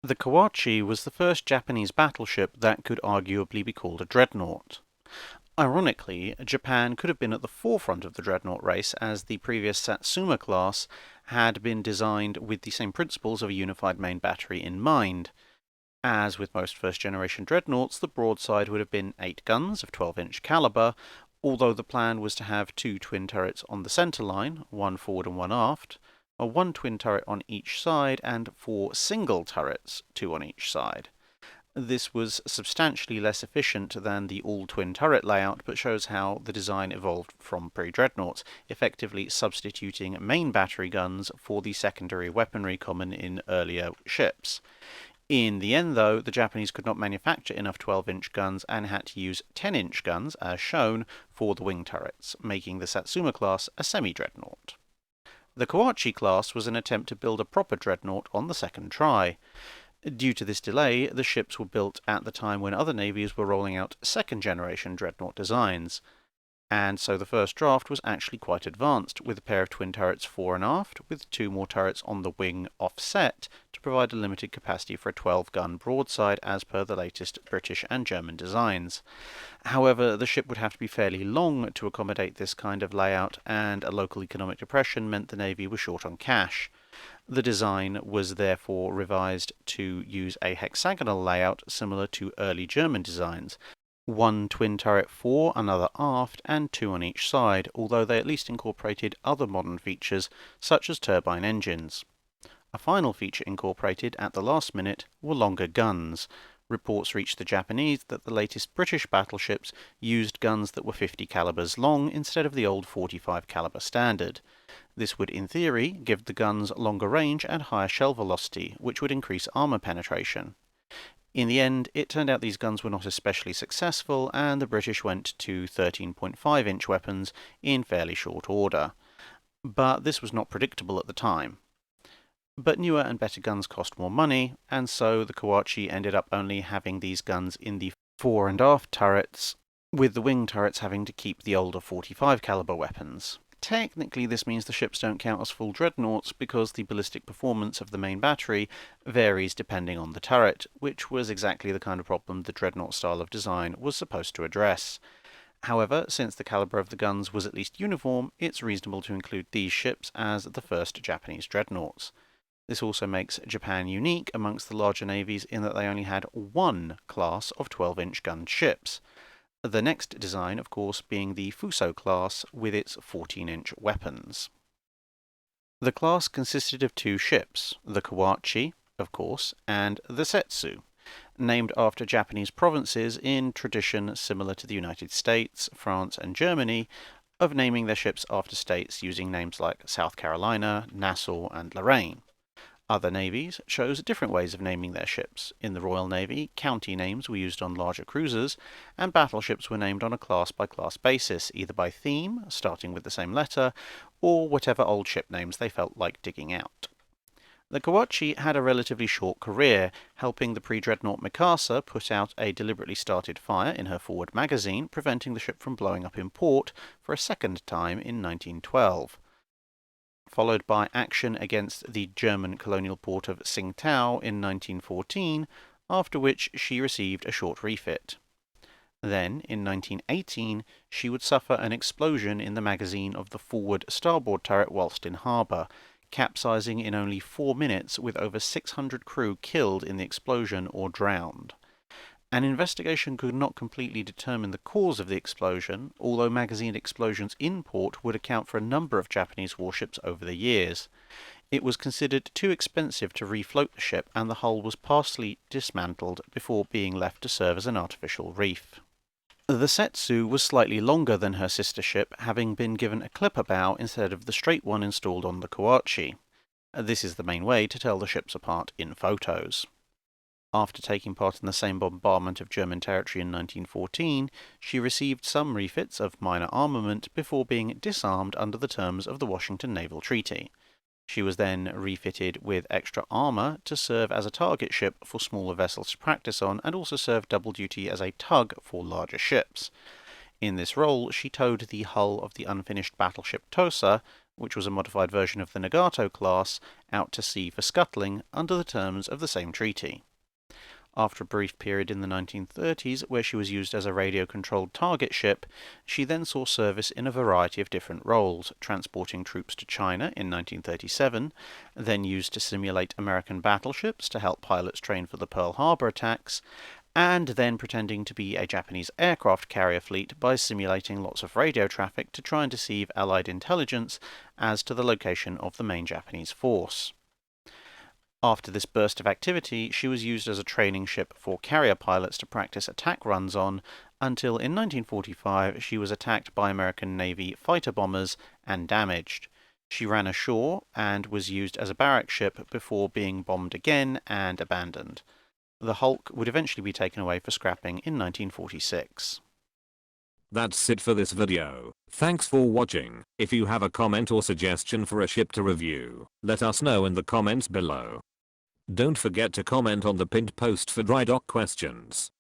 The Kawachi was the first Japanese battleship that could arguably be called a dreadnought. Ironically, Japan could have been at the forefront of the dreadnought race, as the previous Satsuma class had been designed with the same principles of a unified main battery in mind. As with most first-generation dreadnoughts, the broadside would have been 8 guns of 12-inch caliber, although the plan was to have 2 twin turrets on the centre line, one forward and one aft, one twin turret on each side, and 4 single turrets, 2 on each side. This was substantially less efficient than the all-twin turret layout, but shows how the design evolved from pre-dreadnoughts, effectively substituting main battery guns for the secondary weaponry common in earlier ships. In the end, though, the Japanese could not manufacture enough 12-inch guns and had to use 10-inch guns, as shown, for the wing turrets, making the Satsuma class a semi-dreadnought. The Kawachi class was an attempt to build a proper dreadnought on the second try. Due to this delay, the ships were built at the time when other navies were rolling out second-generation dreadnought designs, and so the first draft was actually quite advanced, with a pair of twin turrets fore and aft, with 2 more turrets on the wing offset to provide a limited capacity for a 12-gun broadside as per the latest British and German designs. However, the ship would have to be fairly long to accommodate this kind of layout, and a local economic depression meant the Navy was short on cash. The design was therefore revised to use a hexagonal layout similar to early German designs. 1 twin turret fore, another aft, and 2 on each side, although they at least incorporated other modern features such as turbine engines. A final feature incorporated at the last minute were longer guns. Reports reached the Japanese that the latest British battleships used guns that were 50 calibers long instead of the old 45 caliber standard. This would, in theory, give the guns longer range and higher shell velocity, which would increase armour penetration. In the end, it turned out these guns were not especially successful, and the British went to 13.5-inch weapons in fairly short order. But this was not predictable at the time. But newer and better guns cost more money, and so the Kawachi ended up only having these guns in the fore and aft turrets, with the wing turrets having to keep the older 45 caliber weapons. Technically, this means the ships don't count as full dreadnoughts because the ballistic performance of the main battery varies depending on the turret, which was exactly the kind of problem the dreadnought style of design was supposed to address. However, since the caliber of the guns was at least uniform, it's reasonable to include these ships as the first Japanese dreadnoughts. This also makes Japan unique amongst the larger navies in that they only had one class of 12-inch gunned ships. The next design, of course, being the Fuso class with its 14-inch weapons. The class consisted of 2 ships, the Kawachi, of course, and the Setsu, named after Japanese provinces in tradition similar to the United States, France, and Germany, of naming their ships after states using names like South Carolina, Nassau, and Lorraine. Other navies chose different ways of naming their ships. In the Royal Navy, county names were used on larger cruisers, and battleships were named on a class-by-class basis, either by theme, starting with the same letter, or whatever old ship names they felt like digging out. The Kawachi had a relatively short career, helping the pre-dreadnought Mikasa put out a deliberately started fire in her forward magazine, preventing the ship from blowing up in port for a second time in 1912. Followed by action against the German colonial port of Tsingtao in 1914, after which she received a short refit. Then, in 1918, she would suffer an explosion in the magazine of the forward starboard turret whilst in harbour, capsizing in only 4 minutes with over 600 crew killed in the explosion or drowned. An investigation could not completely determine the cause of the explosion, although magazine explosions in port would account for a number of Japanese warships over the years. It was considered too expensive to refloat the ship, and the hull was partially dismantled before being left to serve as an artificial reef. The Setsu was slightly longer than her sister ship, having been given a clipper bow instead of the straight one installed on the Kawachi. This is the main way to tell the ships apart in photos. After taking part in the same bombardment of German territory in 1914, she received some refits of minor armament before being disarmed under the terms of the Washington Naval Treaty. She was then refitted with extra armour to serve as a target ship for smaller vessels to practice on, and also served double duty as a tug for larger ships. In this role, she towed the hull of the unfinished battleship Tosa, which was a modified version of the Nagato class, out to sea for scuttling under the terms of the same treaty. After a brief period in the 1930s where she was used as a radio-controlled target ship, she then saw service in a variety of different roles, transporting troops to China in 1937, then used to simulate American battleships to help pilots train for the Pearl Harbor attacks, and then pretending to be a Japanese aircraft carrier fleet by simulating lots of radio traffic to try and deceive Allied intelligence as to the location of the main Japanese force. After this burst of activity, she was used as a training ship for carrier pilots to practice attack runs on, until in 1945 she was attacked by American Navy fighter bombers and damaged. She ran ashore and was used as a barrack ship before being bombed again and abandoned. The hulk would eventually be taken away for scrapping in 1946. That's it for this video. Thanks for watching. If you have a comment or suggestion for a ship to review, let us know in the comments below. Don't forget to comment on the pinned post for dry dock questions.